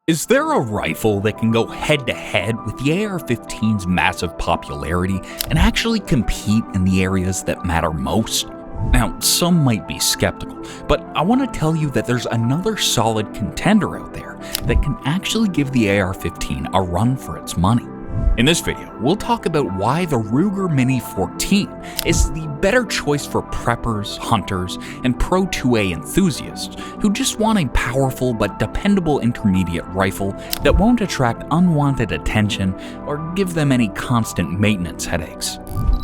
Is there a rifle that can go head-to-head with the AR-15's massive popularity and actually compete in the areas that matter most? Now, some might be skeptical, but I want to tell you that there's another solid contender out there that can actually give the AR-15 a run for its money. In this video, we'll talk about why the Ruger Mini 14 is the better choice for preppers, hunters, and Pro 2A enthusiasts who just want a powerful but dependable intermediate rifle that won't attract unwanted attention or give them any constant maintenance headaches.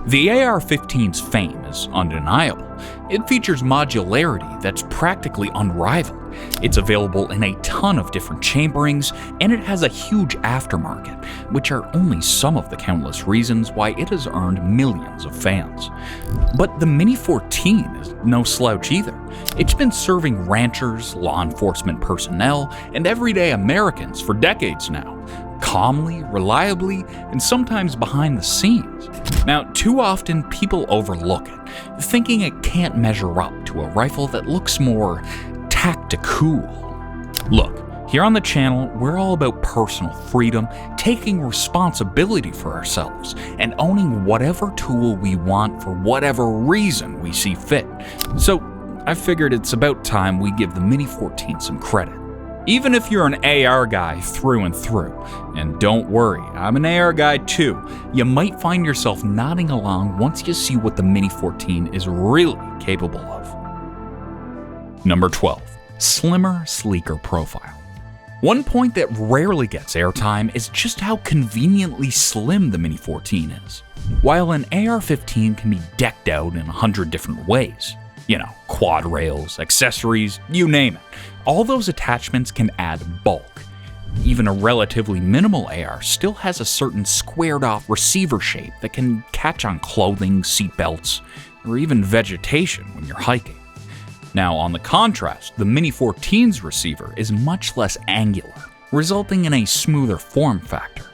The AR-15's fame is undeniable. It features modularity that's practically unrivaled. It's available in a ton of different chamberings, and it has a huge aftermarket, which are only some of the countless reasons why it has earned millions of fans. But the Mini 14 is no slouch either. It's been serving ranchers, law enforcement personnel, and everyday Americans for decades now. Calmly, reliably, and sometimes behind the scenes. Now, too often people overlook it, thinking it can't measure up to a rifle that looks more tactical. Look, here on the channel, we're all about personal freedom, taking responsibility for ourselves, and owning whatever tool we want for whatever reason we see fit. So, I figured it's about time we give the Mini 14 some credit. Even if you're an AR guy through and through, and don't worry, I'm an AR guy too, you might find yourself nodding along once you see what the Mini 14 is really capable of. Number 12. Slimmer, sleeker profile. One point that rarely gets airtime is just how conveniently slim the Mini 14 is. While an AR-15 can be decked out in 100 different ways, quad rails, accessories, you name it. All those attachments can add bulk. Even a relatively minimal AR still has a certain squared-off receiver shape that can catch on clothing, seatbelts, or even vegetation when you're hiking. Now, on the contrast, the Mini 14's receiver is much less angular, resulting in a smoother form factor.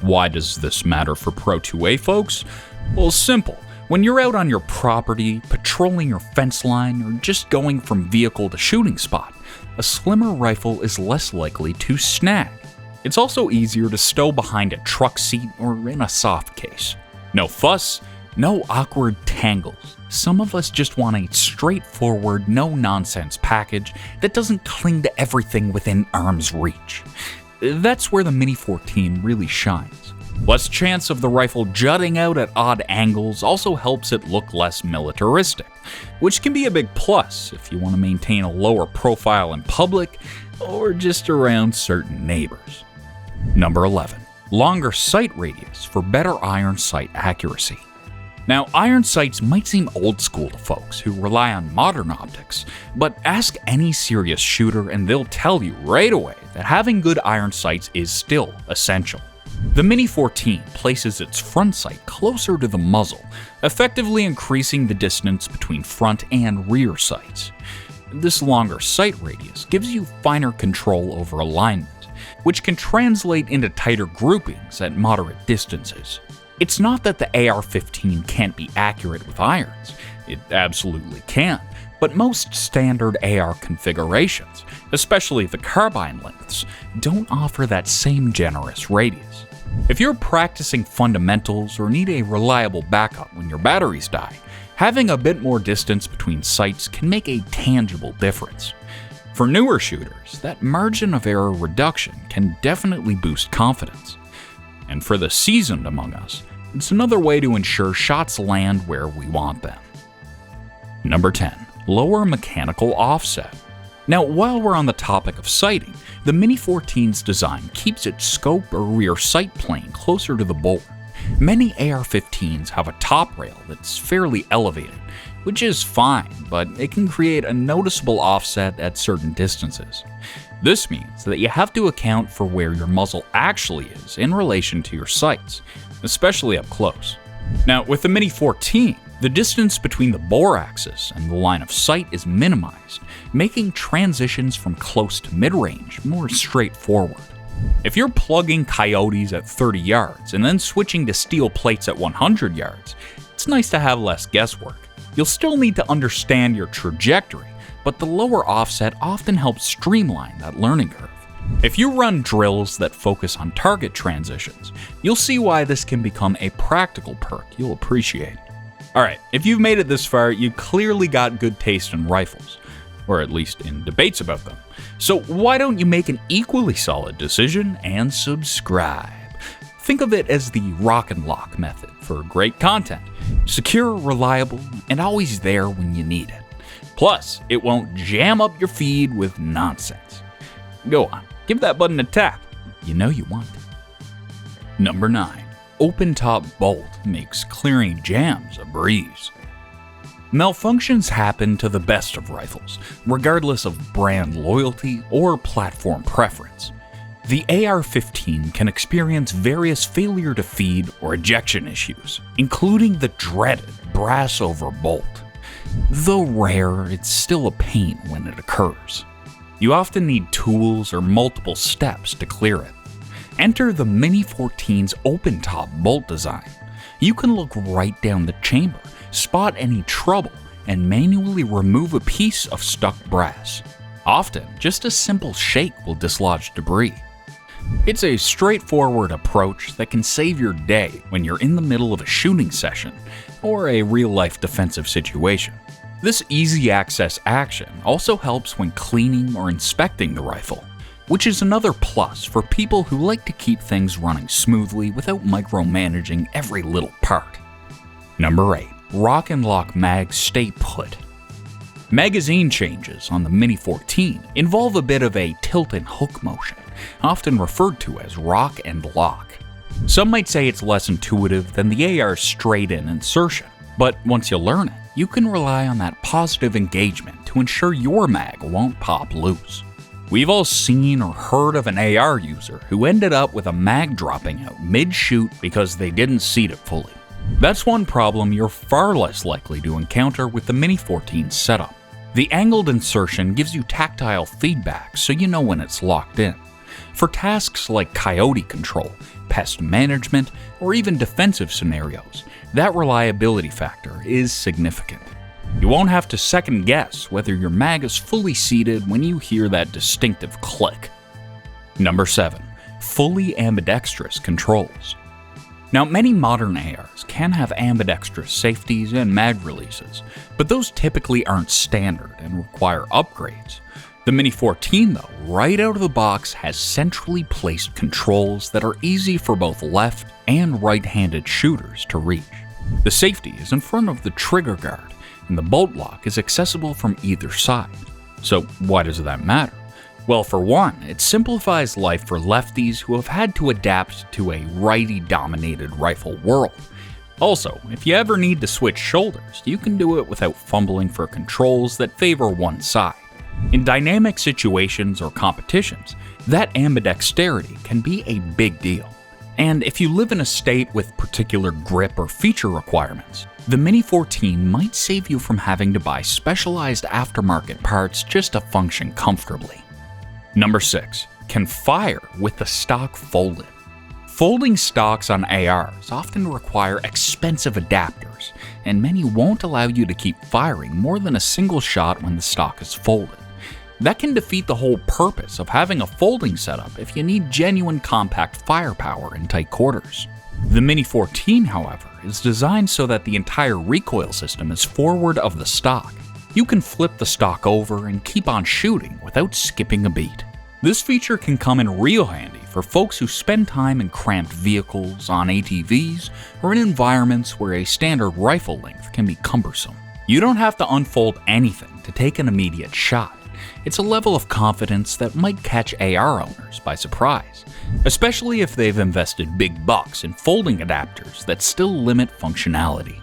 Why does this matter for Pro 2A folks? Well, simple. When you're out on your property, patrolling your fence line, or just going from vehicle to shooting spot, a slimmer rifle is less likely to snag. It's also easier to stow behind a truck seat or in a soft case. No fuss, no awkward tangles. Some of us just want a straightforward, no-nonsense package that doesn't cling to everything within arm's reach. That's where the Mini 14 really shines. Less chance of the rifle jutting out at odd angles also helps it look less militaristic, which can be a big plus if you want to maintain a lower profile in public or just around certain neighbors. Number 11. Longer sight radius for better iron sight accuracy. Now, iron sights might seem old school to folks who rely on modern optics, but ask any serious shooter and they'll tell you right away that having good iron sights is still essential. The Mini 14 places its front sight closer to the muzzle, effectively increasing the distance between front and rear sights. This longer sight radius gives you finer control over alignment, which can translate into tighter groupings at moderate distances. It's not that the AR-15 can't be accurate with irons. It absolutely can, but most standard AR configurations, especially the carbine lengths, don't offer that same generous radius. If you're practicing fundamentals or need a reliable backup when your batteries die, having a bit more distance between sights can make a tangible difference. For newer shooters, that margin of error reduction can definitely boost confidence. And for the seasoned among us, it's another way to ensure shots land where we want them. Number 10. Lower mechanical offset. Now, while we're on the topic of sighting, the Mini 14's design keeps its scope or rear sight plane closer to the bore. Many AR-15s have a top rail that's fairly elevated, which is fine, but it can create a noticeable offset at certain distances. This means that you have to account for where your muzzle actually is in relation to your sights, especially up close. Now, with the Mini 14, the distance between the bore axis and the line of sight is minimized, making transitions from close to mid-range more straightforward. If you're plugging coyotes at 30 yards and then switching to steel plates at 100 yards, it's nice to have less guesswork. You'll still need to understand your trajectory, but the lower offset often helps streamline that learning curve. If you run drills that focus on target transitions, you'll see why this can become a practical perk you'll appreciate. Alright, if you've made it this far, you clearly got good taste in rifles, or at least in debates about them. So why don't you make an equally solid decision and subscribe? Think of it as the rock and lock method for great content. Secure, reliable, and always there when you need it. Plus, it won't jam up your feed with nonsense. Go on, give that button a tap. You know you want it. Number 9. Open top bolt makes clearing jams a breeze. Malfunctions happen to the best of rifles, regardless of brand loyalty or platform preference. The AR-15 can experience various failure to feed or ejection issues, including the dreaded brass over bolt. Though rare, it's still a pain when it occurs. You often need tools or multiple steps to clear it. Enter the Mini 14's open top bolt design. You can look right down the chamber, spot any trouble, and manually remove a piece of stuck brass. Often, just a simple shake will dislodge debris. It's a straightforward approach that can save your day when you're in the middle of a shooting session or a real-life defensive situation. This easy access action also helps when cleaning or inspecting the rifle, which is another plus for people who like to keep things running smoothly without micromanaging every little part. Number 8. Rock and lock mags stay put. Magazine changes on the Mini 14 involve a bit of a tilt and hook motion, often referred to as rock and lock. Some might say it's less intuitive than the AR's straight-in insertion, but once you learn it, you can rely on that positive engagement to ensure your mag won't pop loose. We've all seen or heard of an AR user who ended up with a mag dropping out mid-shoot because they didn't seat it fully. That's one problem you're far less likely to encounter with the Mini 14 setup. The angled insertion gives you tactile feedback so you know when it's locked in. For tasks like coyote control, pest management, or even defensive scenarios, that reliability factor is significant. You won't have to second guess whether your mag is fully seated when you hear that distinctive click. Number 7. Fully ambidextrous controls. Now, many modern ARs can have ambidextrous safeties and mag releases, but those typically aren't standard and require upgrades. The Mini 14, though, right out of the box has centrally placed controls that are easy for both left and right-handed shooters to reach. The safety is in front of the trigger guard, and the bolt lock is accessible from either side. So why does that matter? Well, for one, it simplifies life for lefties who have had to adapt to a righty-dominated rifle world. Also, if you ever need to switch shoulders, you can do it without fumbling for controls that favor one side. In dynamic situations or competitions, that ambidexterity can be a big deal. And if you live in a state with particular grip or feature requirements, the Mini 14 might save you from having to buy specialized aftermarket parts just to function comfortably. Number 6. Can fire with the stock folded. Folding stocks on ARs often require expensive adapters, and many won't allow you to keep firing more than a single shot when the stock is folded. That can defeat the whole purpose of having a folding setup if you need genuine compact firepower in tight quarters. The Mini 14, however, is designed so that the entire recoil system is forward of the stock. You can flip the stock over and keep on shooting without skipping a beat. This feature can come in real handy for folks who spend time in cramped vehicles, on ATVs, or in environments where a standard rifle length can be cumbersome. You don't have to unfold anything to take an immediate shot. It's a level of confidence that might catch AR owners by surprise, especially if they've invested big bucks in folding adapters that still limit functionality.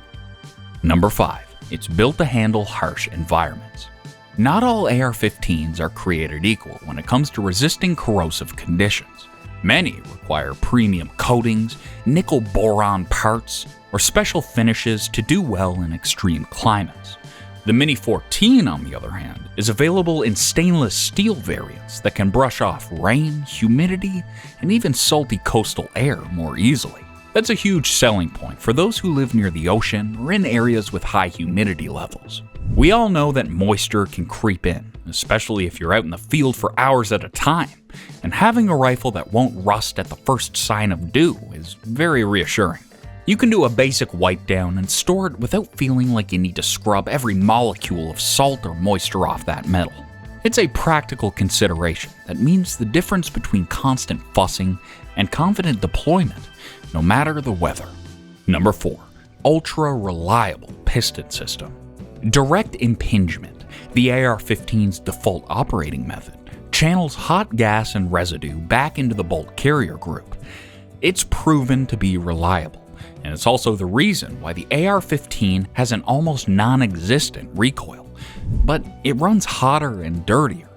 Number 5. It's built to handle harsh environments. Not all AR-15s are created equal when it comes to resisting corrosive conditions. Many require premium coatings, nickel-boron parts, or special finishes to do well in extreme climates. The Mini 14, on the other hand, is available in stainless steel variants that can brush off rain, humidity, and even salty coastal air more easily. That's a huge selling point for those who live near the ocean or in areas with high humidity levels. We all know that moisture can creep in, especially if you're out in the field for hours at a time, and having a rifle that won't rust at the first sign of dew is very reassuring. You can do a basic wipe down and store it without feeling like you need to scrub every molecule of salt or moisture off that metal. It's a practical consideration that means the difference between constant fussing and confident deployment, no matter the weather. Number 4. Ultra-reliable piston system. Direct impingement, the AR-15's default operating method, channels hot gas and residue back into the bolt carrier group. It's proven to be reliable, and it's also the reason why the AR-15 has an almost non-existent recoil, but it runs hotter and dirtier.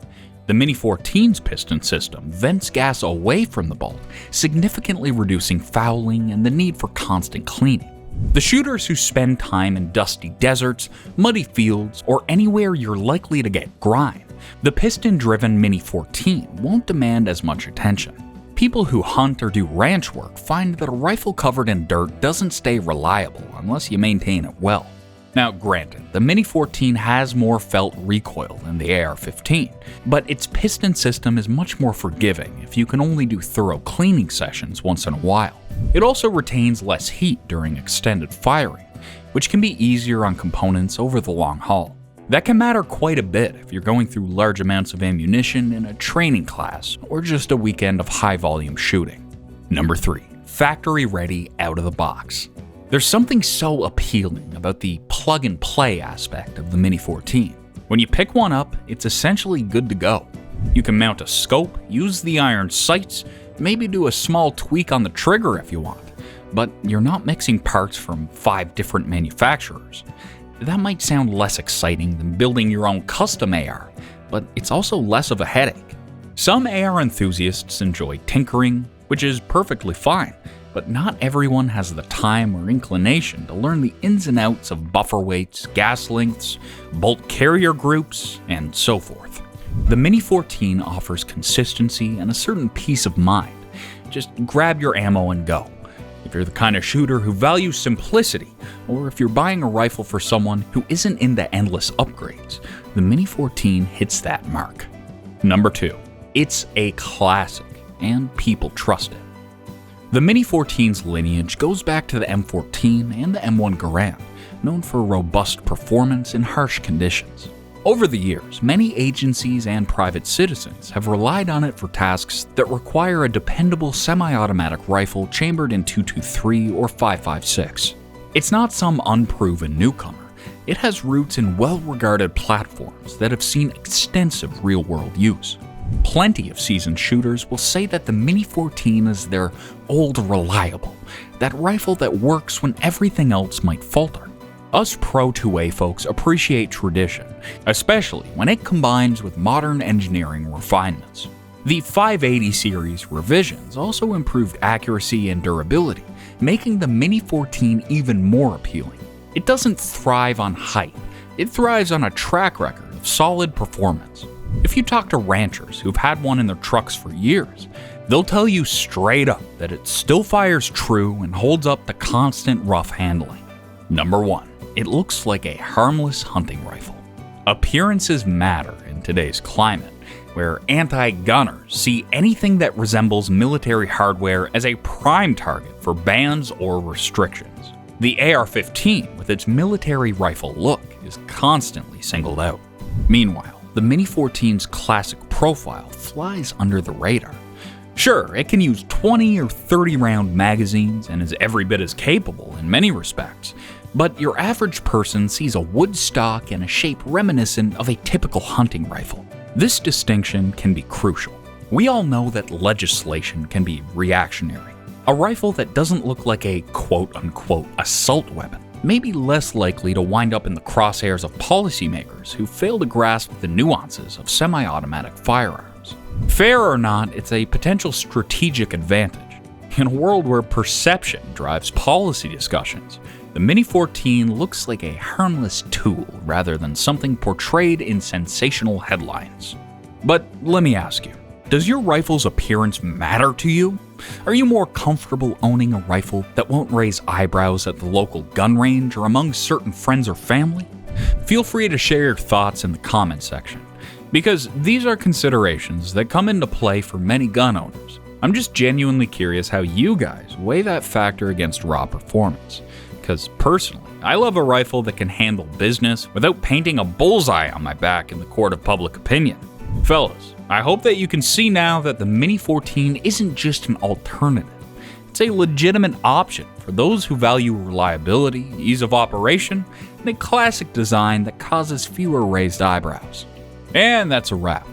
The Mini-14's piston system vents gas away from the bolt, significantly reducing fouling and the need for constant cleaning. The shooters who spend time in dusty deserts, muddy fields, or anywhere you're likely to get grime, the piston-driven Mini-14 won't demand as much attention. People who hunt or do ranch work find that a rifle covered in dirt doesn't stay reliable unless you maintain it well. Now granted, the Mini-14 has more felt recoil than the AR-15, but its piston system is much more forgiving if you can only do thorough cleaning sessions once in a while. It also retains less heat during extended firing, which can be easier on components over the long haul. That can matter quite a bit if you're going through large amounts of ammunition in a training class or just a weekend of high-volume shooting. Number 3. Factory ready out of the box. There's something so appealing about the plug-and-play aspect of the Mini-14. When you pick one up, it's essentially good to go. You can mount a scope, use the iron sights, maybe do a small tweak on the trigger if you want, but you're not mixing parts from 5 different manufacturers. That might sound less exciting than building your own custom AR, but it's also less of a headache. Some AR enthusiasts enjoy tinkering, which is perfectly fine, but not everyone has the time or inclination to learn the ins and outs of buffer weights, gas lengths, bolt carrier groups, and so forth. The Mini-14 offers consistency and a certain peace of mind. Just grab your ammo and go. If you're the kind of shooter who values simplicity, or if you're buying a rifle for someone who isn't into endless upgrades, the Mini-14 hits that mark. Number 2. It's a classic, and people trust it. The Mini-14's lineage goes back to the M14 and the M1 Garand, known for robust performance in harsh conditions. Over the years, many agencies and private citizens have relied on it for tasks that require a dependable semi-automatic rifle chambered in .223 or .556. It's not some unproven newcomer. It has roots in well-regarded platforms that have seen extensive real-world use. Plenty of seasoned shooters will say that the Mini-14 is their old reliable, that rifle that works when everything else might falter. Us Pro 2A folks appreciate tradition, especially when it combines with modern engineering refinements. The 580 series revisions also improved accuracy and durability, making the Mini-14 even more appealing. It doesn't thrive on hype, it thrives on a track record of solid performance. If you talk to ranchers who've had one in their trucks for years, they'll tell you straight up that it still fires true and holds up to constant rough handling. Number 1. It looks like a harmless hunting rifle. Appearances matter in today's climate, where anti-gunners see anything that resembles military hardware as a prime target for bans or restrictions. The AR-15, with its military rifle look, is constantly singled out. Meanwhile, the Mini-14's classic profile flies under the radar. Sure, it can use 20 or 30 round magazines and is every bit as capable in many respects, but your average person sees a wood stock and a shape reminiscent of a typical hunting rifle. This distinction can be crucial. We all know that legislation can be reactionary. A rifle that doesn't look like a quote-unquote assault weapon may be less likely to wind up in the crosshairs of policymakers who fail to grasp the nuances of semi-automatic firearms. Fair or not, it's a potential strategic advantage. In a world where perception drives policy discussions, the Mini-14 looks like a harmless tool rather than something portrayed in sensational headlines. But let me ask you, does your rifle's appearance matter to you? Are you more comfortable owning a rifle that won't raise eyebrows at the local gun range or among certain friends or family? Feel free to share your thoughts in the comment section, because these are considerations that come into play for many gun owners. I'm just genuinely curious how you guys weigh that factor against raw performance, because personally, I love a rifle that can handle business without painting a bullseye on my back in the court of public opinion. Fellas, I hope that you can see now that the Mini 14 isn't just an alternative. It's a legitimate option for those who value reliability, ease of operation, and a classic design that causes fewer raised eyebrows. And that's a wrap.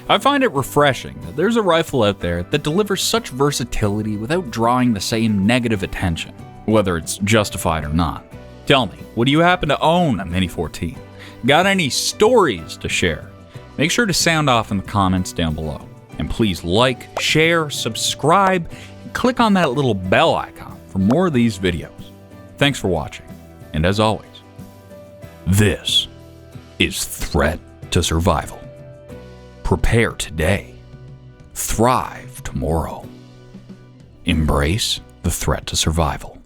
I find it refreshing that there's a rifle out there that delivers such versatility without drawing the same negative attention, whether it's justified or not. Tell me, would you happen to own a Mini 14? Got any stories to share? Make sure to sound off in the comments down below. And please like, share, subscribe, and click on that little bell icon for more of these videos. Thanks for watching, and as always, this is Threat to Survival. Prepare today, thrive tomorrow. Embrace the threat to survival.